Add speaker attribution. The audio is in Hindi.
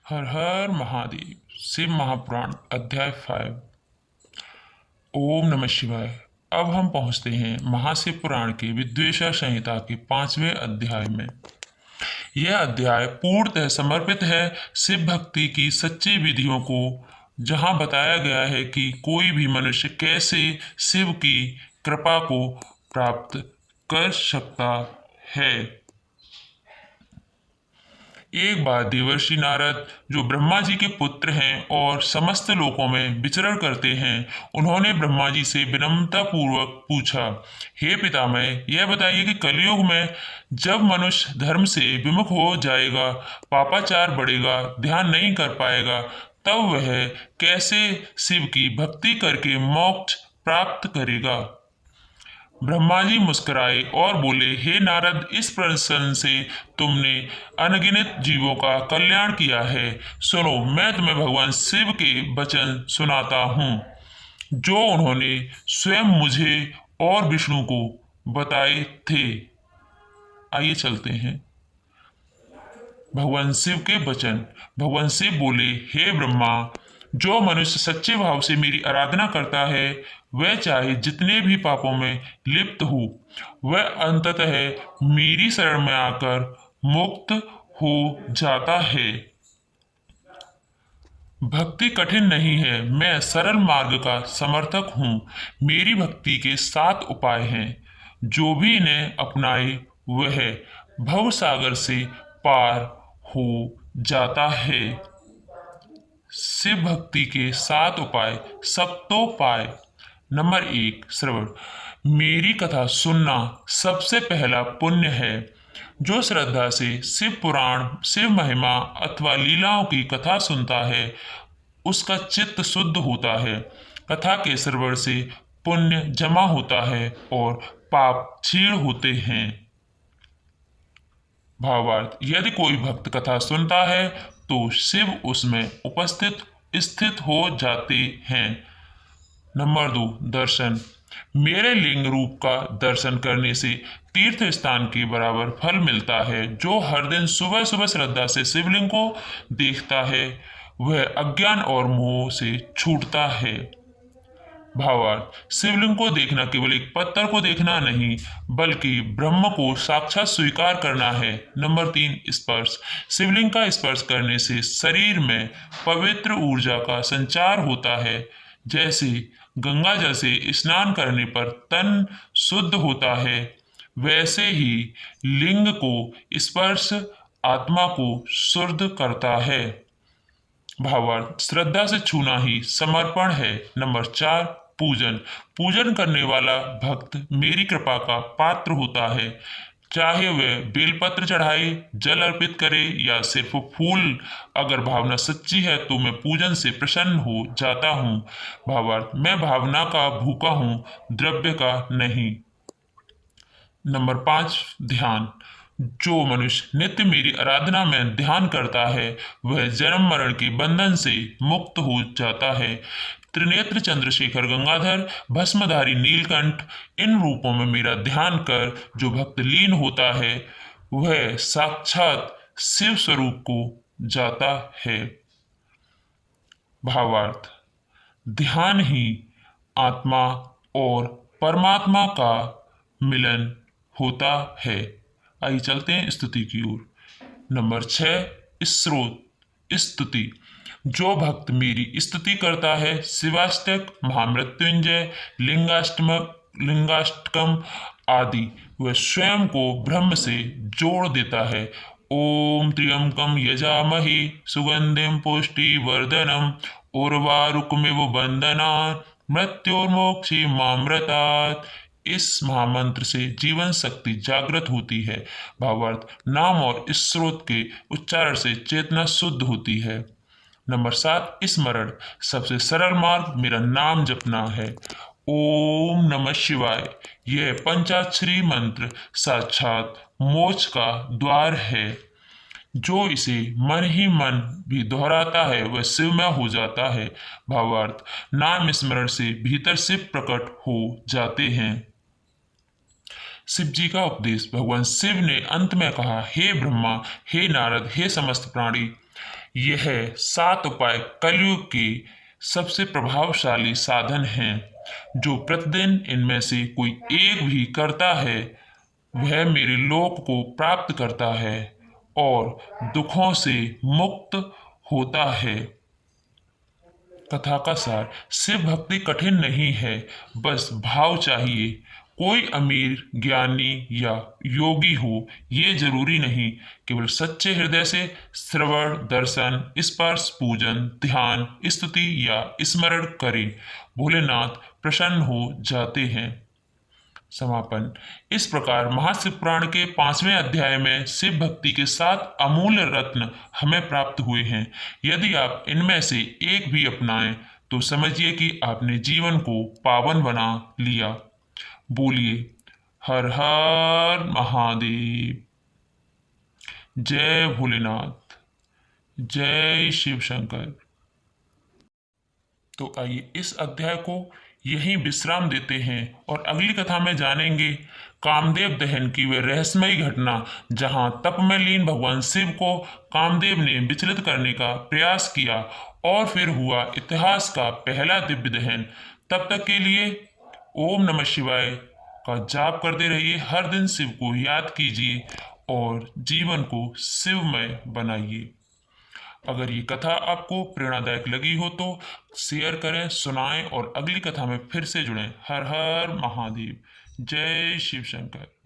Speaker 1: हर हर महादेव। शिव महापुराण अध्याय 5। ओम नमः शिवाय। अब हम पहुंचते हैं महाशिव पुराण के विद्वेषा संहिता के 5वें अध्याय में। यह अध्याय पूर्णतः समर्पित है शिव भक्ति की सच्ची विधियों को, जहां बताया गया है कि कोई भी मनुष्य कैसे शिव की कृपा को प्राप्त कर सकता है। एक बार देवर्षि नारद, जो ब्रह्मा जी के पुत्र हैं और समस्त लोकों में विचरण करते हैं, उन्होंने ब्रह्मा जी से विनम्रता पूर्वक पूछा, हे पितामह, यह बताइए कि कलयुग में जब मनुष्य धर्म से विमुख हो जाएगा, पापाचार बढ़ेगा, ध्यान नहीं कर पाएगा, तब वह कैसे शिव की भक्ति करके मोक्ष प्राप्त करेगा। ब्रह्मा जी मुस्कुराए और बोले, हे नारद, इस प्रश्न से तुमने अनगिनत जीवों का कल्याण किया है। सुनो, मैं तुम्हें भगवान शिव के वचन सुनाता हूँ, जो उन्होंने स्वयं मुझे और विष्णु को बताए थे। आइए चलते हैं भगवान शिव के वचन। भगवान शिव बोले, हे ब्रह्मा, जो मनुष्य सच्चे भाव से मेरी आराधना करता है, वह चाहे जितने भी पापों में लिप्त हो, वह अंततः मेरी शरण में आकर मुक्त हो जाता है। भक्ति कठिन नहीं है, मैं सरल मार्ग का समर्थक हूँ। मेरी भक्ति के 7 उपाय हैं, जो भी इन्हें अपनाए वह भव सागर से पार हो जाता है। शिव भक्ति के 7 उपाय। सप्तोपाय। नंबर 1, श्रवण। मेरी कथा सुनना सबसे पहला पुण्य है। जो श्रद्धा से शिव पुराण, शिव महिमा अथवा लीलाओं की कथा सुनता है, उसका चित्त शुद्ध होता है। कथा के श्रवण से पुण्य जमा होता है और पाप क्षीण होते हैं। भावार्थ, यदि कोई भक्त कथा सुनता है तो शिव उसमें उपस्थित स्थित हो जाते हैं। नंबर 2, दर्शन। मेरे लिंग रूप का दर्शन करने से तीर्थ स्थान के बराबर फल मिलता है। जो हर दिन सुबह सुबह श्रद्धा से शिवलिंग को देखता है, वह अज्ञान और मोह से छूटता है। भावार्थ, शिवलिंग को देखना केवल एक पत्थर को देखना नहीं, बल्कि ब्रह्म को साक्षात स्वीकार करना है। नंबर 3, स्पर्श। शिवलिंग का स्पर्श करने से शरीर में पवित्र ऊर्जा का संचार होता है। जैसे गंगा जल से स्नान करने पर तन शुद्ध होता है, वैसे ही लिंग को स्पर्श आत्मा को शुद्ध करता है। भावार्थ, श्रद्धा से छूना ही समर्पण है। नंबर 4, पूजन। पूजन करने वाला भक्त मेरी कृपा का पात्र होता है। चाहे वह बेलपत्र चढ़ाए, जल अर्पित करे या सिर्फ फूल, अगर भावना सच्ची है तो मैं पूजन से प्रसन्न हो जाता हूँ। भावार्थ, मैं भावना का भूखा हूँ, द्रव्य का नहीं। नंबर 5, ध्यान। जो मनुष्य नित्य मेरी आराधना में ध्यान करता है, वह जन्म मरण के बंधन से मुक्त हो जाता है। त्रिनेत्र चंद्रशेखर गंगाधर, भस्मधारी नीलकंठ, इन रूपों में मेरा ध्यान कर जो भक्त लीन होता है, वह साक्षात शिव स्वरूप को जाता है। भावार्थ, ध्यान ही आत्मा और परमात्मा का मिलन होता है। आइए चलते हैं स्तुति की ओर। नंबर 6, स्रोत। स्तुति। जो भक्त मेरी स्तुति करता है, शिवाष्टक, महामृत्युंजय, लिंगाष्टकम आदि, वह स्वयं को ब्रह्म से जोड़ देता है। ओम त्र्यंबकम यजामहे सुगंधिम पुष्टिवर्धनम उर्वारुकमिव बंधनात् मृत्योर्मोक्षी मामृतात्। इस महामंत्र से जीवन शक्ति जागृत होती है। भावार्थ, नाम और स्रोत के उच्चारण से चेतना शुद्ध होती है। नंबर 7, स्मरण। सबसे सरल मार्ग मेरा नाम जपना है। ओम नमः शिवाय। यह पंचाक्षरी मंत्र साक्षात मोक्ष का द्वार है। जो इसे मन ही मन भी दोहराता है, वह शिवमय हो जाता है। भावार्थ, नाम स्मरण से भीतर शिव प्रकट हो जाते हैं। शिव जी का उपदेश। भगवान शिव ने अंत में कहा, हे ब्रह्मा, हे नारद, हे समस्त प्राणी, यह 7 उपाय कलयुग के सबसे प्रभावशाली साधन हैं। जो प्रतिदिन इनमें से कोई एक भी करता है वह मेरे लोक को प्राप्त करता है और दुखों से मुक्त होता है। कथा का सार, शिव भक्ति कठिन नहीं है, बस भाव चाहिए। कोई अमीर, ज्ञानी या योगी हो ये जरूरी नहीं, केवल सच्चे हृदय से श्रवण, दर्शन, स्पर्श, पूजन, ध्यान, स्तुति या स्मरण करें, भोलेनाथ प्रसन्न हो जाते हैं। समापन, इस प्रकार महाशिव पुराण के 5वें अध्याय में शिव भक्ति के 7 अमूल्य रत्न हमें प्राप्त हुए हैं। यदि आप इनमें से एक भी अपनाएं तो समझिए कि आपने जीवन को पावन बना लिया। बोलिए हर हर महादेव। जय भोलेनाथ, जय शिव शंकर। तो आइए इस अध्याय को यहीं विश्राम देते हैं और अगली कथा में जानेंगे कामदेव दहन की वह रहस्यमयी घटना, जहां तप में लीन भगवान शिव को कामदेव ने विचलित करने का प्रयास किया और फिर हुआ इतिहास का पहला दिव्य दहन। तब तक के लिए ओम नमः शिवाय का जाप करते रहिए, हर दिन शिव को याद कीजिए और जीवन को शिवमय बनाइए। अगर ये कथा आपको प्रेरणादायक लगी हो तो शेयर करें, सुनाएं और अगली कथा में फिर से जुड़ें। हर हर महादेव। जय शिव शंकर।